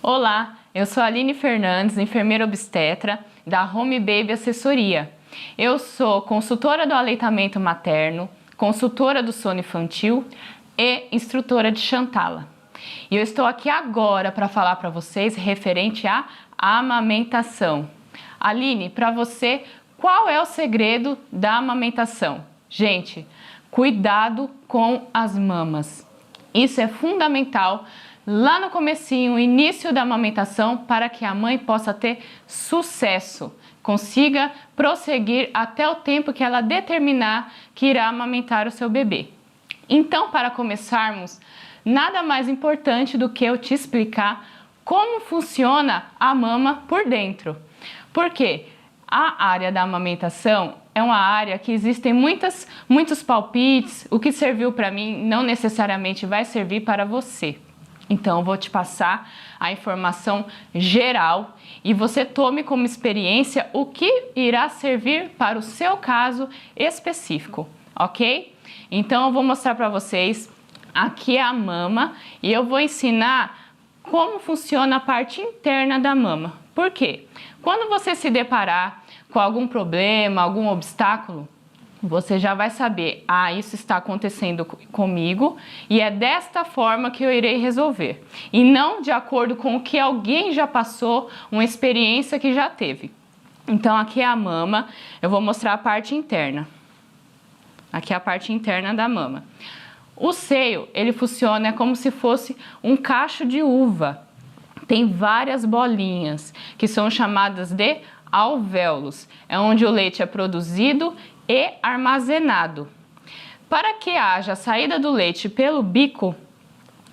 Olá, eu sou a Aline Fernandes, enfermeira obstetra da Home Baby Assessoria. Eu sou consultora do aleitamento materno, consultora do sono infantil e instrutora de Chantala. E eu estou aqui agora para falar para vocês referente à amamentação. Aline, para você, qual é o segredo da amamentação? Gente, cuidado com as mamas. Isso é fundamental lá no comecinho, início da amamentação, para que a mãe possa ter sucesso, consiga prosseguir até o tempo que ela determinar que irá amamentar o seu bebê. Então, para começarmos, nada mais importante do que eu te explicar como funciona a mama por dentro. Porque a área da amamentação é uma área que existem muitos palpites, o que serviu para mim não necessariamente vai servir para você. Então, eu vou te passar a informação geral e você tome como experiência o que irá servir para o seu caso específico, ok? Então, eu vou mostrar para vocês, aqui é a mama e eu vou ensinar como funciona a parte interna da mama. Por quê? Quando você se deparar com algum problema, algum obstáculo, você já vai saber, isso está acontecendo comigo e é desta forma que eu irei resolver. E não de acordo com o que alguém já passou, uma experiência que já teve. Então, aqui é a mama, eu vou mostrar a parte interna. Aqui é a parte interna da mama. O seio, ele funciona como se fosse um cacho de uva. Tem várias bolinhas, que são chamadas de alvéolos. É onde o leite é produzido e armazenado. Para que haja a saída do leite pelo bico,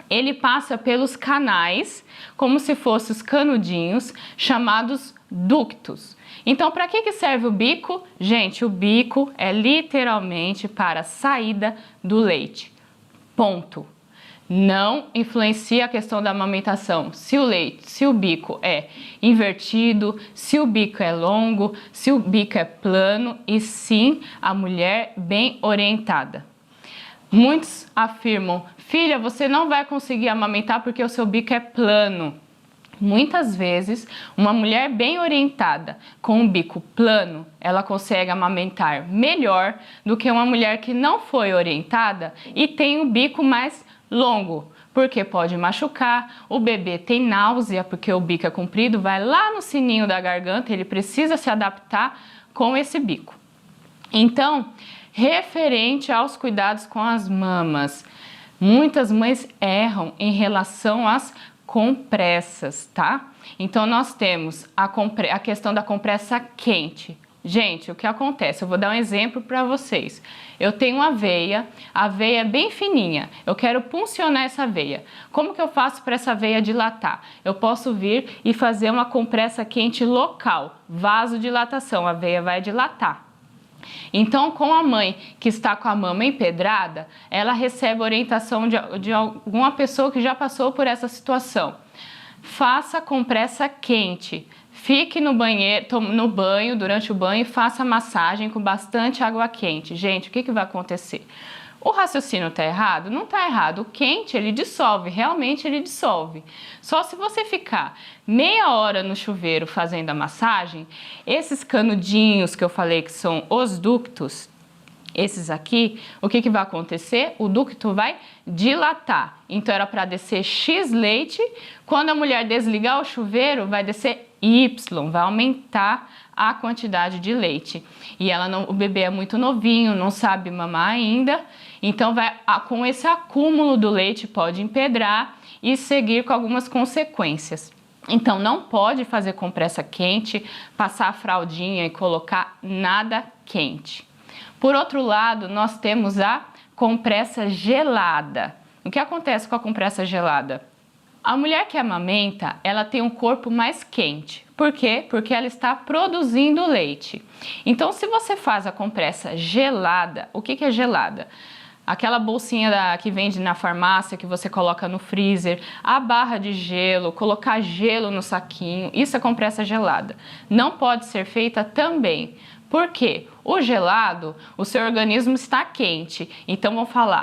ele passa pelos canais, como se fossem os canudinhos, chamados ductos. Então, para que serve o bico? Gente, o bico é literalmente para a saída do leite. Ponto. Não influencia a questão da amamentação. Se o bico é invertido, se o bico é longo, se o bico é plano, e sim a mulher bem orientada. Muitos afirmam, filha, você não vai conseguir amamentar porque o seu bico é plano. Muitas vezes, uma mulher bem orientada, com um bico plano, ela consegue amamentar melhor do que uma mulher que não foi orientada e tem um bico mais longo, porque pode machucar, o bebê tem náusea, porque o bico é comprido, vai lá no sininho da garganta, ele precisa se adaptar com esse bico. Então, referente aos cuidados com as mamas, muitas mães erram em relação às compressas, tá? Então, nós temos a questão da compressa quente. Gente, o que acontece? Eu vou dar um exemplo para vocês. Eu tenho uma veia, a veia é bem fininha, eu quero puncionar essa veia. Como que eu faço para essa veia dilatar? Eu posso vir e fazer uma compressa quente local, vasodilatação, a veia vai dilatar. Então, com a mãe que está com a mama empedrada, ela recebe orientação de alguma pessoa que já passou por essa situação. Faça compressa quente. Fique no banho, durante o banho, e faça massagem com bastante água quente. Gente, o que vai acontecer? O raciocínio está errado? Não está errado. O quente, ele dissolve, realmente ele dissolve. Só se você ficar meia hora no chuveiro fazendo a massagem, esses canudinhos que eu falei que são os ductos, esses aqui, o que vai acontecer? O ducto vai dilatar. Então, era para descer X leite. Quando a mulher desligar o chuveiro, vai descer Y, vai aumentar a quantidade de leite. E o bebê é muito novinho, não sabe mamar ainda. Então, com esse acúmulo do leite, pode empedrar e seguir com algumas consequências. Então, não pode fazer compressa quente, passar a fraldinha e colocar nada quente. Por outro lado, nós temos a compressa gelada. O que acontece com a compressa gelada? A mulher que amamenta, ela tem um corpo mais quente. Por quê? Porque ela está produzindo leite. Então, se você faz a compressa gelada, o que é gelada? Aquela bolsinha que vende na farmácia, que você coloca no freezer, a barra de gelo, colocar gelo no saquinho, isso é compressa gelada. Não pode ser feita também. Por quê? O gelado, o seu organismo está quente. Então,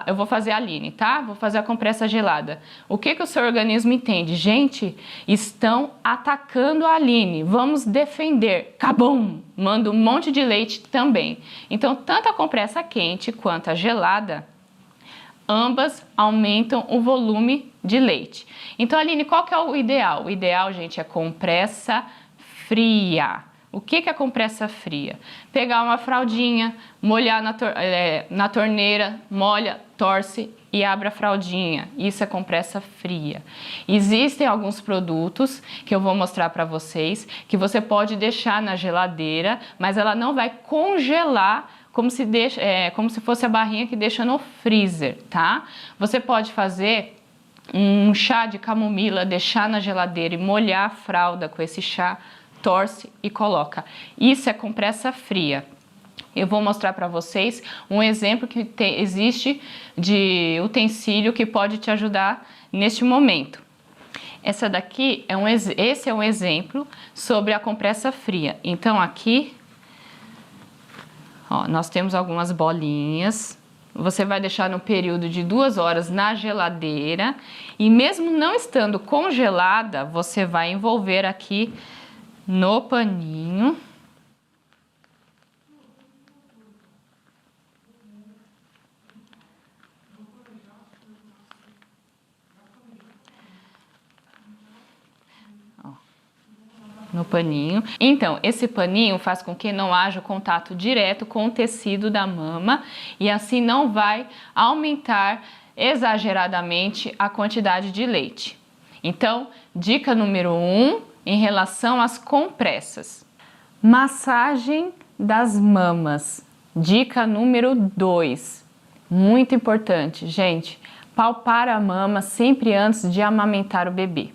eu vou fazer a Aline, tá? Vou fazer a compressa gelada. O que o seu organismo entende? Gente, estão atacando a Aline. Vamos defender. Cabum! Manda um monte de leite também. Então, tanto a compressa quente quanto a gelada, ambas aumentam o volume de leite. Então, Aline, qual que é o ideal? O ideal, gente, é compressa fria. O que é compressa fria? Pegar uma fraldinha, molhar na torneira, molha, torce e abre a fraldinha. Isso é compressa fria. Existem alguns produtos que eu vou mostrar para vocês que você pode deixar na geladeira, mas ela não vai congelar como se fosse a barrinha que deixa no freezer, tá? Você pode fazer um chá de camomila, deixar na geladeira e molhar a fralda com esse chá, torce e coloca. Isso é compressa fria. Eu vou mostrar para vocês um exemplo que existe de utensílio que pode te ajudar neste momento. Esse é um exemplo sobre a compressa fria. Então aqui, ó, nós temos algumas bolinhas. Você vai deixar no período de 2 horas na geladeira e mesmo não estando congelada, você vai envolver aqui no paninho. No paninho. Então, esse paninho faz com que não haja contato direto com o tecido da mama e assim não vai aumentar exageradamente a quantidade de leite. Então, dica número 1 em relação às compressas. Massagem das mamas. Dica número 2. Muito importante, gente. Palpar a mama sempre antes de amamentar o bebê.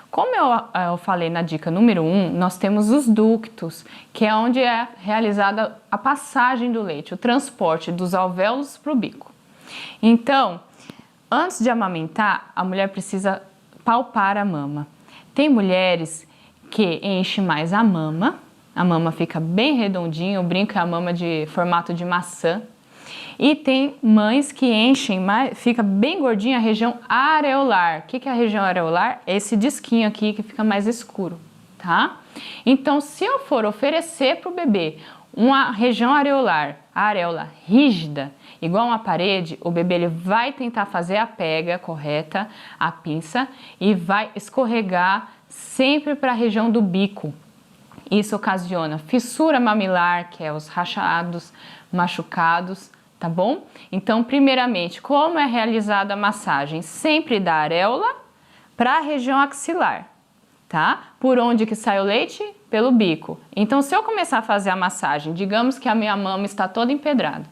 Como eu falei na dica número 1, nós temos os ductos, que é onde é realizada a passagem do leite, o transporte dos alvéolos para o bico. Então, antes de amamentar, a mulher precisa palpar a mama. Tem mulheres que enchem mais a mama fica bem redondinha, eu brinco que é a mama de formato de maçã. E tem mães que enchem mais, fica bem gordinha a região areolar. O que é a região areolar? É esse disquinho aqui que fica mais escuro, tá? Então, se eu for oferecer para o bebê uma região areolar, a areola rígida, igual uma parede, o bebê ele vai tentar fazer a pega correta, a pinça, e vai escorregar sempre para a região do bico. Isso ocasiona fissura mamilar, que é os rachados, machucados, tá bom? Então, primeiramente, como é realizada a massagem? Sempre da areola para a região axilar, tá? Por onde que sai o leite? Pelo bico. Então, se eu começar a fazer a massagem, digamos que a minha mama está toda empedrada.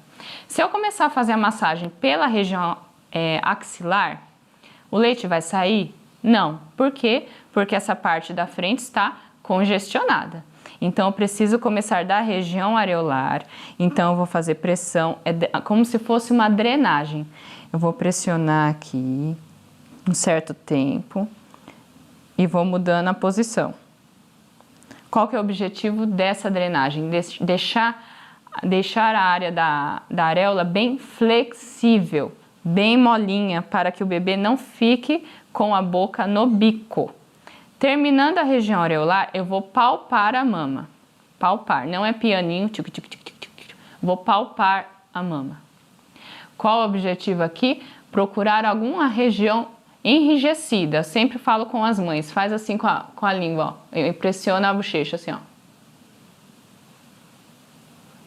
Se eu começar a fazer a massagem pela região axilar, o leite vai sair? Não. Por quê? Porque essa parte da frente está congestionada. Então, eu preciso começar da região areolar. Então, eu vou fazer pressão, como se fosse uma drenagem. Eu vou pressionar aqui um certo tempo e vou mudando a posição. Qual que é o objetivo dessa drenagem? Deixar a área da areola bem flexível, bem molinha, para que o bebê não fique com a boca no bico. Terminando a região areolar, eu vou palpar a mama. Palpar, não é pianinho, tic, tic, tic, tic, tic. Vou palpar a mama. Qual o objetivo aqui? Procurar alguma região enrijecida. Eu sempre falo com as mães, faz assim com a língua, ó. Eu pressiono a bochecha assim, ó.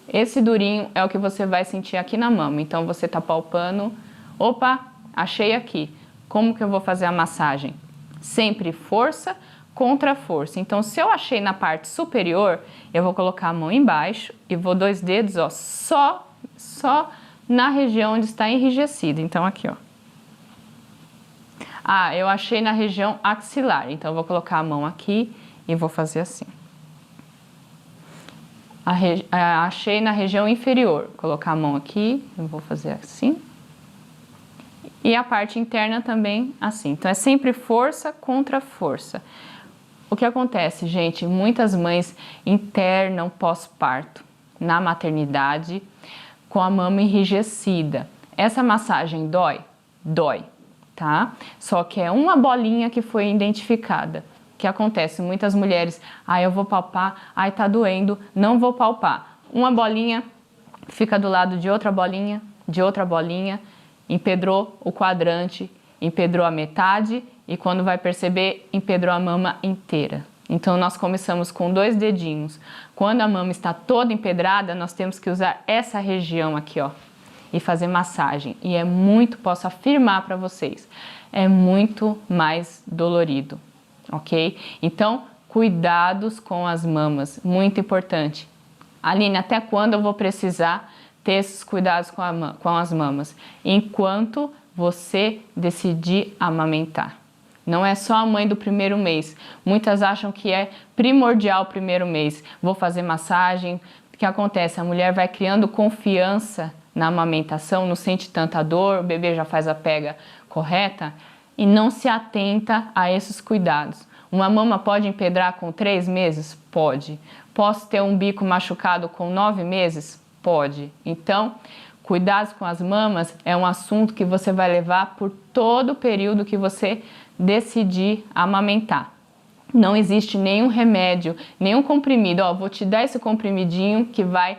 Esse durinho é o que você vai sentir aqui na mama. Então, você tá palpando. Opa, achei aqui. Como que eu vou fazer a massagem? Sempre força contra força. Então, se eu achei na parte superior, eu vou colocar a mão embaixo e vou 2 dedos, ó, só na região onde está enrijecido. Então, aqui, ó. Ah, eu achei na região axilar. Então, eu vou colocar a mão aqui e vou fazer assim. Achei na região inferior. Colocar a mão aqui, eu vou fazer assim. E a parte interna também assim. Então, é sempre força contra força. O que acontece, gente? Muitas mães internam pós-parto. na maternidade com a mama enrijecida. Essa massagem dói? Dói, tá? Só que é uma bolinha que foi identificada. O que acontece? Muitas mulheres, eu vou palpar, tá doendo, não vou palpar. Uma bolinha fica do lado de outra bolinha, empedrou o quadrante, empedrou a metade e quando vai perceber, empedrou a mama inteira. Então nós começamos com 2 dedinhos. Quando a mama está toda empedrada, nós temos que usar essa região aqui, ó, e fazer massagem. E é muito, posso afirmar para vocês, é muito mais dolorido, ok? Então, cuidados com as mamas, muito importante. Aline, até quando eu vou precisar ter esses cuidados com as mamas? Enquanto você decidir amamentar. Não é só a mãe do primeiro mês. Muitas acham que é primordial o primeiro mês. Vou fazer massagem. O que acontece? A mulher vai criando confiança na amamentação, não sente tanta dor, o bebê já faz a pega correta e não se atenta a esses cuidados. Uma mama pode empedrar com 3 meses? Pode. Posso ter um bico machucado com 9 meses? Pode. Então, cuidados com as mamas é um assunto que você vai levar por todo o período que você decidir amamentar. Não existe nenhum remédio, nenhum comprimido. Vou te dar esse comprimidinho que vai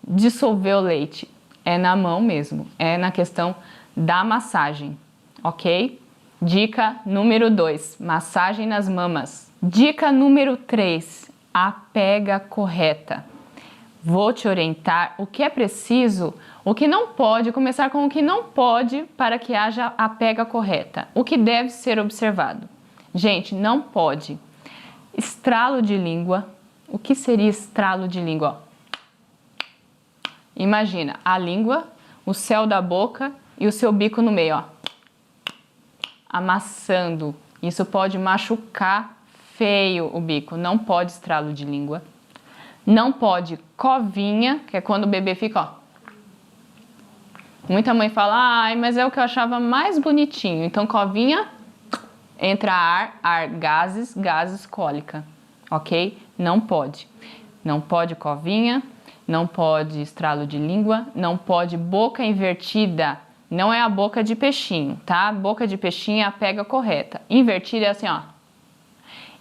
dissolver o leite. É na mão mesmo, é na questão da massagem, ok? Dica número 2, massagem nas mamas. Dica número 3, a pega correta. Vou te orientar o que é preciso, o que não pode, começar com o que não pode para que haja a pega correta. O que deve ser observado. Gente, não pode. Estralo de língua. O que seria estralo de língua? Imagina a língua, o céu da boca e o seu bico no meio, amassando. Isso pode machucar feio o bico. Não pode estralo de língua. Não pode covinha, que é quando o bebê fica, Muita mãe fala, mas é o que eu achava mais bonitinho. Então, covinha, entra ar, gases, cólica, ok? Não pode. Não pode covinha, não pode estralo de língua, não pode boca invertida. Não é a boca de peixinho, tá? Boca de peixinho é a pega correta. Invertida é assim,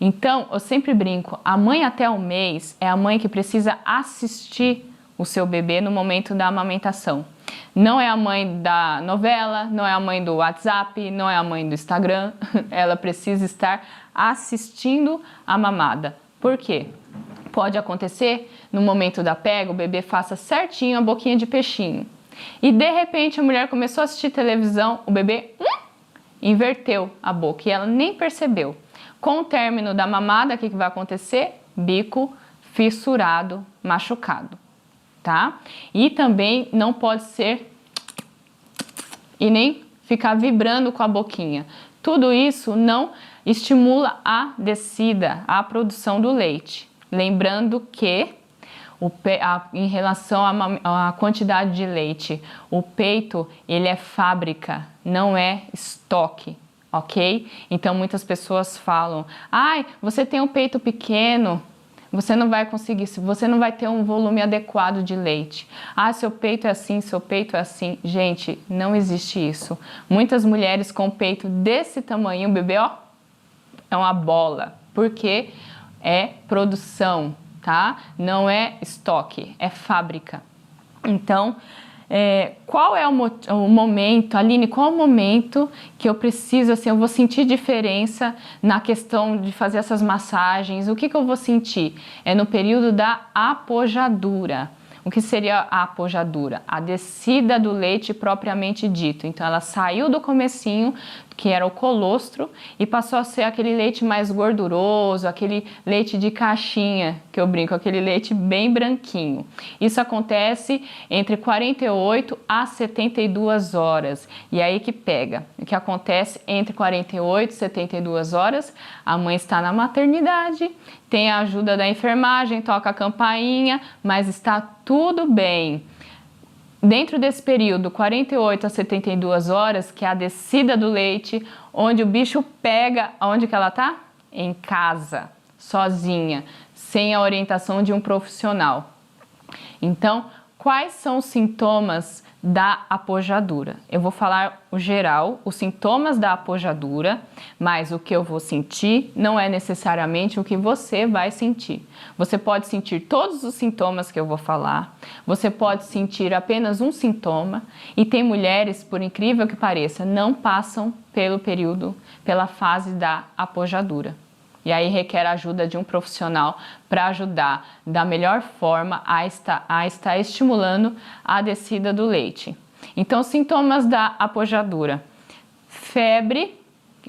Então, eu sempre brinco, a mãe até o mês é a mãe que precisa assistir o seu bebê no momento da amamentação. Não é a mãe da novela, não é a mãe do WhatsApp, não é a mãe do Instagram. Ela precisa estar assistindo a mamada. Por quê? Pode acontecer, no momento da pega, o bebê faça certinho a boquinha de peixinho. E de repente a mulher começou a assistir televisão, o bebê inverteu a boca e ela nem percebeu. Com o término da mamada, o que vai acontecer? Bico fissurado, machucado, tá? E também não pode ser e nem ficar vibrando com a boquinha. Tudo isso não estimula a descida, a produção do leite. Lembrando que em relação à quantidade de leite, o peito ele é fábrica, não é estoque. Ok? Então muitas pessoas falam, você tem um peito pequeno, você não vai conseguir, você não vai ter um volume adequado de leite. Seu peito é assim, seu peito é assim. Gente, não existe isso. Muitas mulheres com peito desse tamanho, o bebê, é uma bola, porque é produção, tá? Não é estoque, é fábrica. Então, qual é o momento, Aline, qual é o momento que eu preciso, eu vou sentir diferença na questão de fazer essas massagens? O que eu vou sentir? É no período da apojadura. O que seria a apojadura? A descida do leite propriamente dito. Então, ela saiu do comecinho, que era o colostro, e passou a ser aquele leite mais gorduroso, aquele leite de caixinha, que eu brinco, aquele leite bem branquinho. Isso acontece entre 48 a 72 horas. E aí que pega. O que acontece entre 48 e 72 horas, a mãe está na maternidade, tem a ajuda da enfermagem, toca a campainha, mas está tudo bem. Dentro desse período, 48 a 72 horas, que é a descida do leite, onde o bicho pega, onde que ela tá? Em casa, sozinha, sem a orientação de um profissional. Então, quais são os sintomas da apojadura? Eu vou falar o geral, os sintomas da apojadura, mas o que eu vou sentir não é necessariamente o que você vai sentir. Você pode sentir todos os sintomas que eu vou falar, você pode sentir apenas um sintoma, e tem mulheres, por incrível que pareça, não passam pela fase da apojadura. E aí requer a ajuda de um profissional para ajudar da melhor forma a estar estimulando a descida do leite. Então, sintomas da apojadura: febre,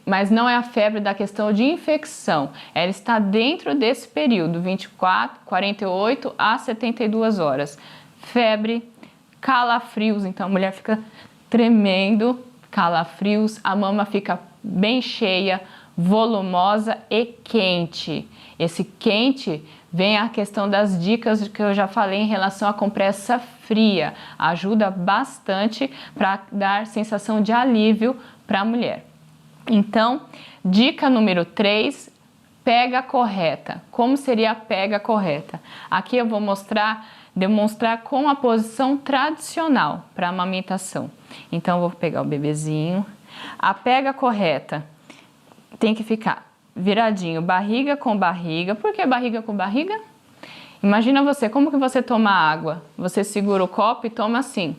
mas não é a febre da questão de infecção. Ela está dentro desse período, 48 a 72 horas. Febre, calafrios, então a mulher fica tremendo, calafrios, a mama fica bem cheia, volumosa e quente. Esse quente vem a questão das dicas que eu já falei em relação à compressa fria. Ajuda bastante para dar sensação de alívio para a mulher. Então, dica número 3, pega correta. Como seria a pega correta? Aqui eu vou demonstrar com a posição tradicional para amamentação. Então, eu vou pegar o bebezinho. A pega correta tem que ficar viradinho, barriga com barriga. Por que barriga com barriga? Imagina você, como que você toma água? Você segura o copo e toma assim.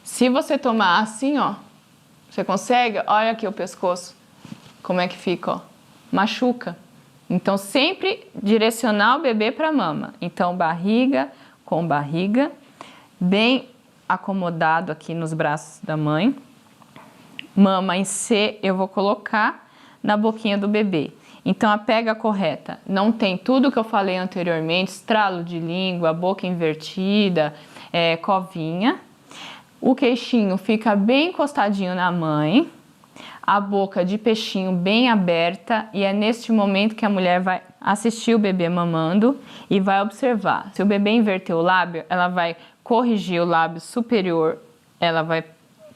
Se você tomar assim, ó, você consegue? Olha aqui o pescoço, como é que fica, ó. Machuca. Então, sempre direcionar o bebê para a mama. Então, barriga com barriga, bem acomodado aqui nos braços da mãe. Mama em C, eu vou colocar na boquinha do bebê. Então, a pega correta não tem tudo que eu falei anteriormente: estralo de língua, boca invertida, covinha. O queixinho fica bem encostadinho na mãe, a boca de peixinho bem aberta, e é neste momento que a mulher vai assistir o bebê mamando e vai observar. Se o bebê inverter o lábio, ela vai corrigir o lábio superior, ela vai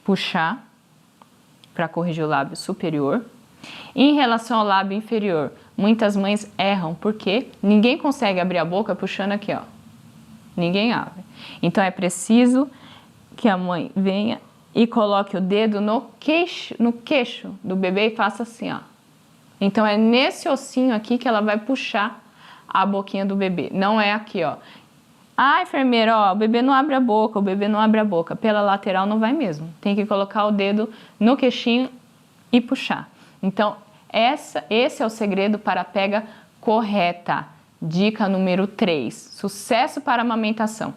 puxar para corrigir o lábio superior. Em relação ao lábio inferior, muitas mães erram, porque ninguém consegue abrir a boca puxando aqui, ó. Ninguém abre. Então, é preciso que a mãe venha e coloque o dedo no queixo do bebê e faça assim, ó. Então, é nesse ossinho aqui que ela vai puxar a boquinha do bebê. Não é aqui, ó. Ah, enfermeira, ó, o bebê não abre a boca, o bebê não abre a boca. Pela lateral não vai mesmo. Tem que colocar o dedo no queixinho e puxar. Então, esse é o segredo para a pega correta. Dica número 3. Sucesso para a amamentação.